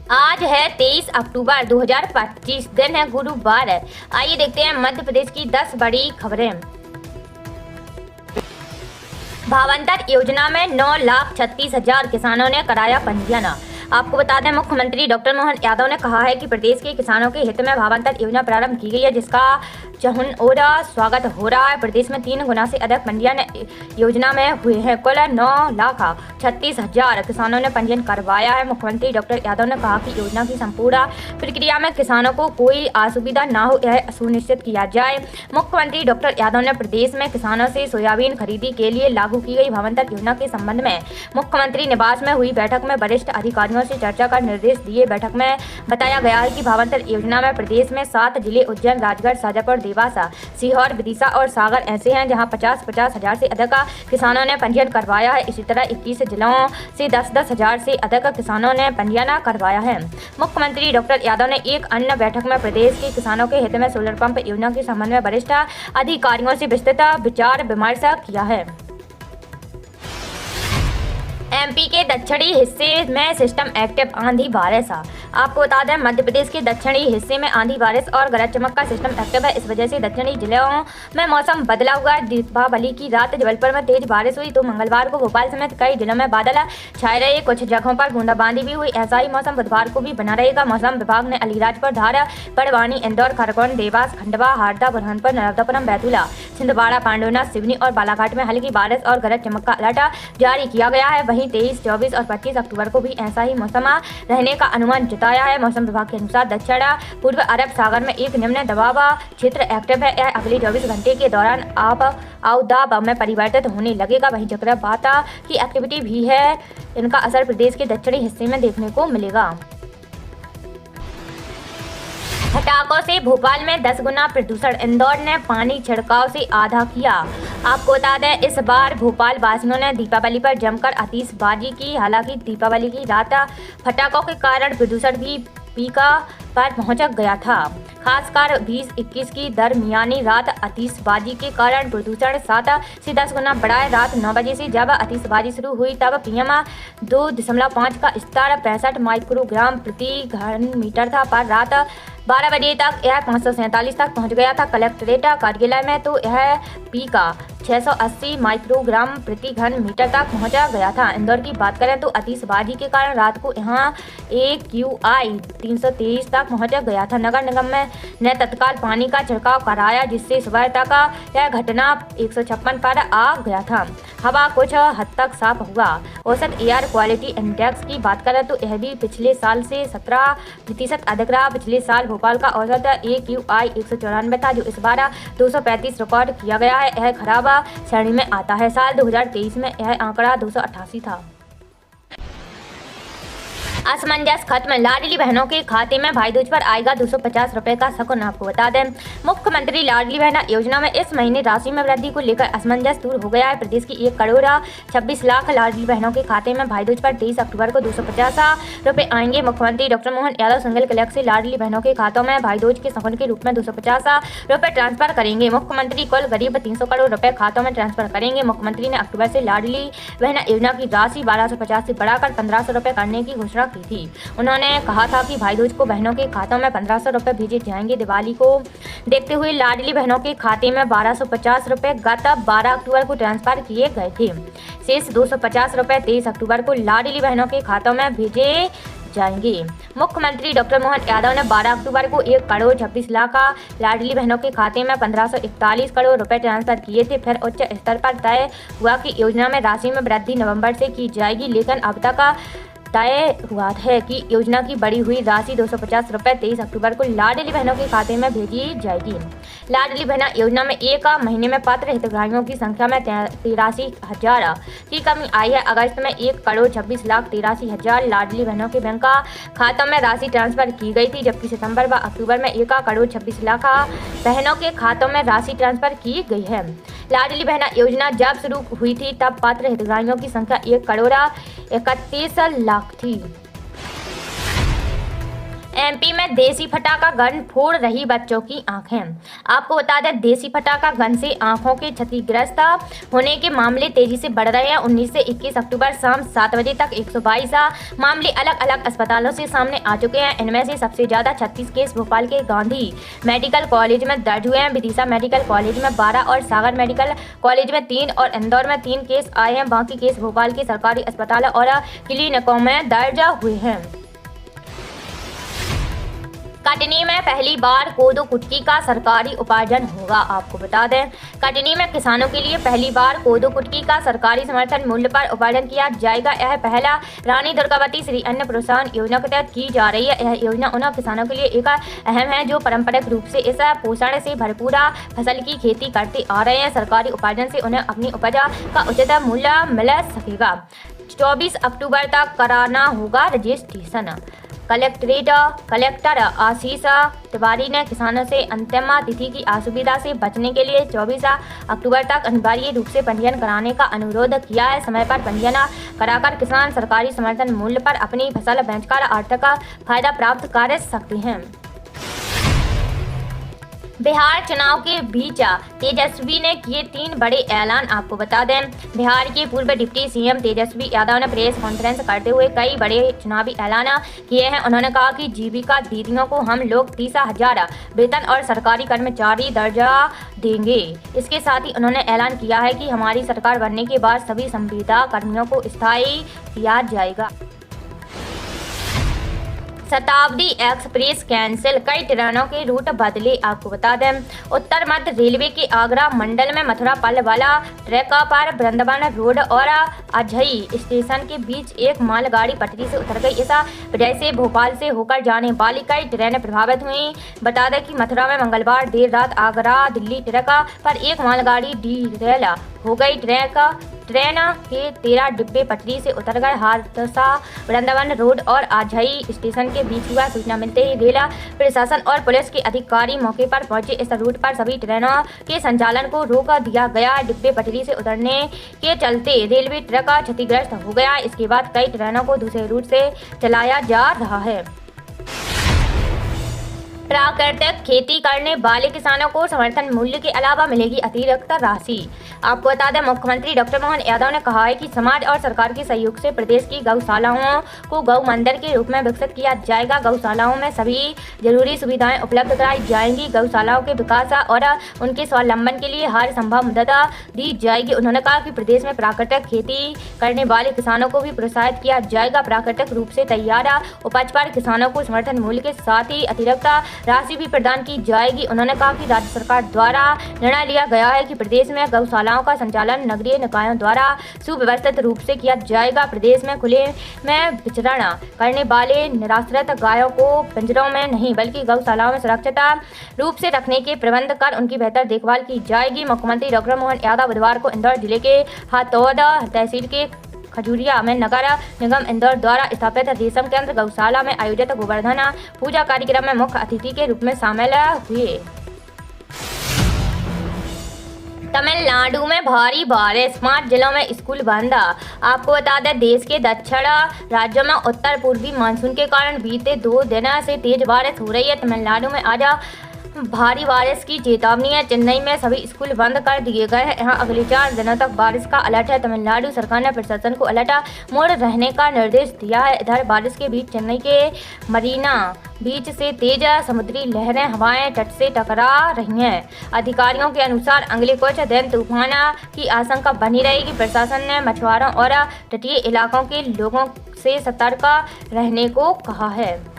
आज है 23 अक्टूबर 2025, दिन है गुरुवार। आइए देखते हैं मध्य प्रदेश की 10 बड़ी खबरें। भावांतर योजना में 9,36,000 किसानों ने कराया पंजीयन। आपको बता दें, मुख्यमंत्री डॉक्टर मोहन यादव ने कहा है कि प्रदेश के किसानों के हित में भावांतर योजना प्रारंभ की गई है, जिसका चहुंओरा स्वागत हो रहा है। प्रदेश में 3 गुना से अधिक पंजीयन योजना में हुए हैं। कुल 9,36,000 किसानों ने पंजीयन करवाया है। मुख्यमंत्री डॉक्टर यादव ने कहा कि योजना की संपूर्ण प्रक्रिया में किसानों को कोई असुविधा न हो, यह सुनिश्चित किया जाए। मुख्यमंत्री डॉक्टर यादव ने प्रदेश में किसानों से सोयाबीन खरीदी के लिए लागू की गई भावांतर योजना के संबंध में मुख्यमंत्री निवास में हुई बैठक में वरिष्ठ अधिकारियों से चर्चा कर निर्देश दिए। बैठक में बताया गया है कि भावांतर योजना में प्रदेश में 7 जिले उज्जैन, राजगढ़, शाजापुर, देवास, सीहोर, विदिशा और सागर ऐसे हैं जहां 50,000 से अधिक किसानों ने पंजीयन करवाया है। इसी तरह 21 जिलों से 10,000 से अधिक किसानों ने पंजीयन करवाया है। मुख्यमंत्री डॉक्टर यादव ने एक अन्य बैठक में प्रदेश के किसानों के हित में सोलर पंप योजना के संबंध में वरिष्ठ अधिकारियों से विस्तृत विचार विमर्श किया है। एमपी के दक्षिणी हिस्से में सिस्टम एक्टिव, आंधी बारिश। आपको बता दें, मध्य प्रदेश के दक्षिणी हिस्से में आंधी बारिश और गरज चमक का सिस्टम एक्टिव है। इस वजह से दक्षिणी जिलों में मौसम बदला हुआ है। दीपावली की रात जबलपुर में तेज बारिश हुई तो मंगलवार को भोपाल समेत कई जिलों में बादल छाए रहे। कुछ जगहों पर बूंदाबांदी भी हुई। ऐसा ही मौसम बुधवार को भी बना रहेगा। मौसम विभाग ने अलीराजपुर, धार, बड़वानी, इंदौर, खरगोन, देवास, खंडवा, हरदा, बुरहानपुर, नर्मदापुरम, बैतूल, छिंदवाड़ा, पांडुना, सिवनी और बालाघाट में हल्की बारिश और गरज चमक का अलर्ट जारी किया गया है। वहीं 23, 24 और 25 अक्टूबर को भी ऐसा ही मौसम रहने का अनुमान जताया है। मौसम विभाग के अनुसार दक्षिण पूर्व अरब सागर में एक निम्न दबाव क्षेत्र एक्टिव है। यह अगले 24 घंटे के दौरान अवदाब में परिवर्तित होने लगेगा। वहीं चक्रवात की एक्टिविटी भी है। इनका असर प्रदेश के दक्षिणी हिस्से में देखने को मिलेगा। पटाखों से भोपाल में 10 गुना प्रदूषण, इंदौर ने पानी छिड़काव से आधा किया। आपको बता दें, इस बार भोपाल वासियों ने दीपावली पर जमकर आतिशबाजी की। हालांकि दीपावली की रात पटाखों के कारण प्रदूषण भी पीका पर पहुंच गया था। खासकर 20-21 की दरमियानी रात आतिशबाजी के कारण प्रदूषण 7 से 10 गुना बढ़ा है। रात 9 बजे से जब आतिशबाजी शुरू हुई तब PM 2.5 का स्तर 65 माइक्रोग्राम प्रति घन मीटर था, पर रात 12 बजे तक यह 547 तक पहुंच गया था। कलेक्ट्रेट कार्यालय में तो यह पीका 680 माइक्रोग्राम प्रति घन मीटर तक पहुंचा गया था। इंदौर की बात करें तो आतिशबाजी के कारण रात को यहां AQI 323 तक पहुंच गया था। नगर निगम ने तत्काल पानी का छिड़काव कराया, जिससे सुबह तक यह घटना 156 पर आ गया था। हवा कुछ हद तक साफ हुआ। औसत एयर क्वालिटी इंडेक्स की बात करें तो यह भी पिछले साल से 17% अधिक रहा। पिछले साल भोपाल का औसत AQI 194 था, जो इस बार 235 रिकॉर्ड किया गया है। यह खराब श्रेणी में आता है। साल 2023 में यह आंकड़ा 288 था। असमंजस खत्म, लाडली बहनों के खाते में भाई दूज पर आएगा 250 रुपए का शगुन। आपको बता दें, मुख्यमंत्री लाडली बहना योजना में इस महीने राशि में वृद्धि को लेकर असमंजस दूर हो गया है। प्रदेश की 1 करोड़ 26 लाख लाडली बहनों के खाते में भाई दूज पर 23 अक्टूबर को 250 रुपए आएंगे। मुख्यमंत्री doctor Mohan Yadav single click से लाडली बहनों के खातों में भाई दूज के शगुन के रूप में 250 रुपए ट्रांसफर करेंगे। मुख्यमंत्री कुल करीब 300 करोड़ रुपए खातों में ट्रांसफर करेंगे। मुख्यमंत्री ने अक्टूबर से लाडली बहना योजना की राशि 1250 से बढ़ाकर 1500 रुपए करने की घोषणा की थी। उन्होंने कहा था कि भाई दूज को बहनों के खातों में 1500 रुपए भेजे जाएंगे। दिवाली को देखते हुए लाडली बहनों के खाते में 1250 रुपए गत 12 अक्टूबर को ट्रांसफर किए गए थे। शेष 250 रुपए 23 अक्टूबर को लाडली बहनों के खातों में भेजे जाएंगे। मुख्यमंत्री डॉक्टर मोहन यादव ने 12 अक्टूबर को 1 करोड़ 26 लाख लाडली बहनों के खाते में 1541 करोड़ रुपए ट्रांसफर किए थे। फिर उच्च स्तर पर तय हुआ कि योजना में राशि में वृद्धि नवंबर से की जाएगी, लेकिन अब तक तय हुआ है कि योजना की बढ़ी हुई राशि 250 रुपए 23 अक्टूबर को लाडली बहनों के खाते में भेजी जाएगी। लाडली बहना योजना में एक महीने में पात्र हितग्राहियों की संख्या में 83,000 की कमी आई है। अगस्त में 1 करोड़ 26 लाख 83,000 लाडली बहनों के बैंक खातों में राशि ट्रांसफर की गई थी, जबकि सितंबर व अक्टूबर में 1 करोड़ 26 लाख बहनों के खातों में राशि ट्रांसफर की गई है। लाडली बहना योजना जब शुरू हुई थी तब पात्र हितग्राहियों की संख्या 1 करोड़ 31 लाख थी। एमपी में देसी फटाका गन फोड़ रही बच्चों की आंखें। आपको बता दें, देसी फटाका गन से आंखों के क्षतिग्रस्त होने के मामले तेजी से बढ़ रहे हैं। 19 से 21 अक्टूबर शाम 7 बजे तक 122 मामले अलग अलग अस्पतालों से सामने आ चुके हैं। इनमें से सबसे ज्यादा 36 केस भोपाल के गांधी मेडिकल कॉलेज में दर्ज हुए हैं। विदिशा मेडिकल कॉलेज में 12 और सागर मेडिकल कॉलेज में 3 और इंदौर में 3 केस आए हैं। बाकी केस भोपाल के सरकारी अस्पतालों और क्लिनिकों में दर्ज हुए हैं। कटनी में पहली बार कोदो कुटकी का सरकारी उपार्जन होगा। आपको बता दें, कटनी में किसानों के लिए पहली बार कोदो कुटकी का सरकारी समर्थन मूल्य पर उपार्जन किया जाएगा। यह पहला रानी दुर्गावती श्री अन्न प्रोत्साहन योजना के तहत की जा रही है। यह योजना उन किसानों के लिए एक अहम है जो पारंपरिक रूप से इस पोषण से भरपूर फसल की खेती करते आ रहे हैं। सरकारी उपार्जन से उन्हें अपनी उपज का उचित मूल्य मिल सकेगा। 24 अक्टूबर तक कराना होगा रजिस्ट्रेशन। कलेक्टर आशीष तिवारी ने किसानों से अंतिम तिथि की असुविधा से बचने के लिए 24 अक्टूबर तक अनिवार्य रूप से पंजीयन कराने का अनुरोध किया है। समय पर पंजीयन कराकर किसान सरकारी समर्थन मूल्य पर अपनी फसल बेचकर आर्थिक फायदा प्राप्त कर सकते हैं। बिहार चुनाव के बीच तेजस्वी ने किए 3 बड़े ऐलान। आपको बता दें, बिहार के पूर्व डिप्टी सीएम तेजस्वी यादव ने प्रेस कॉन्फ्रेंस करते हुए कई बड़े चुनावी ऐलान किए हैं। उन्होंने कहा कि जीविका दीदियों को हम लोग 30,000 वेतन और सरकारी कर्मचारी दर्जा देंगे। इसके साथ ही उन्होंने ऐलान किया है कि हमारी सरकार बनने के बाद सभी संविदा कर्मियों को स्थायी किया जाएगा। शताब्दी एक्सप्रेस कैंसिल, कई ट्रेनों के रूट बदले। आपको बता दें, उत्तर मध्य रेलवे के आगरा मंडल में मथुरा पल वाला ट्रैक पर वृंदावन रोड और अजई स्टेशन के बीच एक मालगाड़ी पटरी से उतर गई। इस वजह से भोपाल से होकर जाने वाली कई ट्रेनें प्रभावित हुई। बता दें कि मथुरा में मंगलवार देर रात आगरा दिल्ली ट्रैक पर एक मालगाड़ी डीरेल हो गई। ट्रेन के 13 डिब्बे पटरी से उतर गए। हादसा वृंदावन रोड और आजई स्टेशन के बीच हुआ। सूचना मिलते ही रेल प्रशासन और पुलिस के अधिकारी मौके पर पहुंचे। इस रूट पर सभी ट्रेनों के संचालन को रोक दिया गया। डिब्बे पटरी से उतरने के चलते रेलवे ट्रैक क्षतिग्रस्त हो गया। इसके बाद कई ट्रेनों को दूसरे रूट से चलाया जा रहा है। प्राकृतिक खेती करने वाले किसानों को समर्थन मूल्य के अलावा मिलेगी अतिरिक्त राशि। आपको बता दें, मुख्यमंत्री डॉक्टर मोहन यादव ने कहा है कि समाज और सरकार के सहयोग से प्रदेश की गौशालाओं को गौ मंदिर के रूप में विकसित किया जाएगा। गौशालाओं में सभी जरूरी सुविधाएं उपलब्ध कराई जाएंगी। गौशालाओं के विकास और उनके स्वावलंबन के लिए हर संभव मदद दी जाएगी। उन्होंने कहा कि प्रदेश में प्राकृतिक खेती करने वाले किसानों को भी प्रोत्साहित किया जाएगा। प्राकृतिक रूप से तैयार उपज पर किसानों को समर्थन मूल्य के साथ ही अतिरिक्त राशि भी प्रदान की जाएगी। उन्होंने कहा कि राज्य सरकार द्वारा निर्णय लिया गया है कि प्रदेश में गौशालाओं का संचालन नगरीय निकायों द्वारा सुव्यवस्थित रूप से किया जाएगा। प्रदेश में खुले में विचरण करने वाले निराश्रित गायों को पिंजरों में नहीं बल्कि गौशालाओं में सुरक्षित रूप से रखने के प्रबंध कर उनकी बेहतर देखभाल की जाएगी। मुख्यमंत्री डॉक्टर मोहन यादव बुधवार को इंदौर जिले के हाथौद तहसील के खजूरिया में नगर निगम इंदौर द्वारा स्थापित रेशम केंद्र गौशाला में आयोजित गोवर्धन पूजा कार्यक्रम में मुख्य अतिथि के रूप में शामिल हुए। तमिलनाडु में भारी बारिश, 5 जिलों में स्कूल बंद। आपको बता दें, देश के दक्षिण राज्यों में उत्तर पूर्वी मानसून के कारण बीते 2 दिनों से तेज बारिश हो रही है। तमिलनाडु में आज भारी बारिश की चेतावनी है। चेन्नई में सभी स्कूल बंद कर दिए गए हैं। यहाँ अगले 4 दिनों तक बारिश का अलर्ट है। तमिलनाडु सरकार ने प्रशासन को अलर्ट मोड रहने का निर्देश दिया है। इधर बारिश के बीच चेन्नई के मरीना बीच से तेज समुद्री लहरें हवाएं तट से टकरा रही हैं। अधिकारियों के अनुसार अगले कुछ दिन तूफान की आशंका बनी रहेगी। प्रशासन ने मछुआरों और तटीय इलाकों के लोगों से सतर्क रहने को कहा है।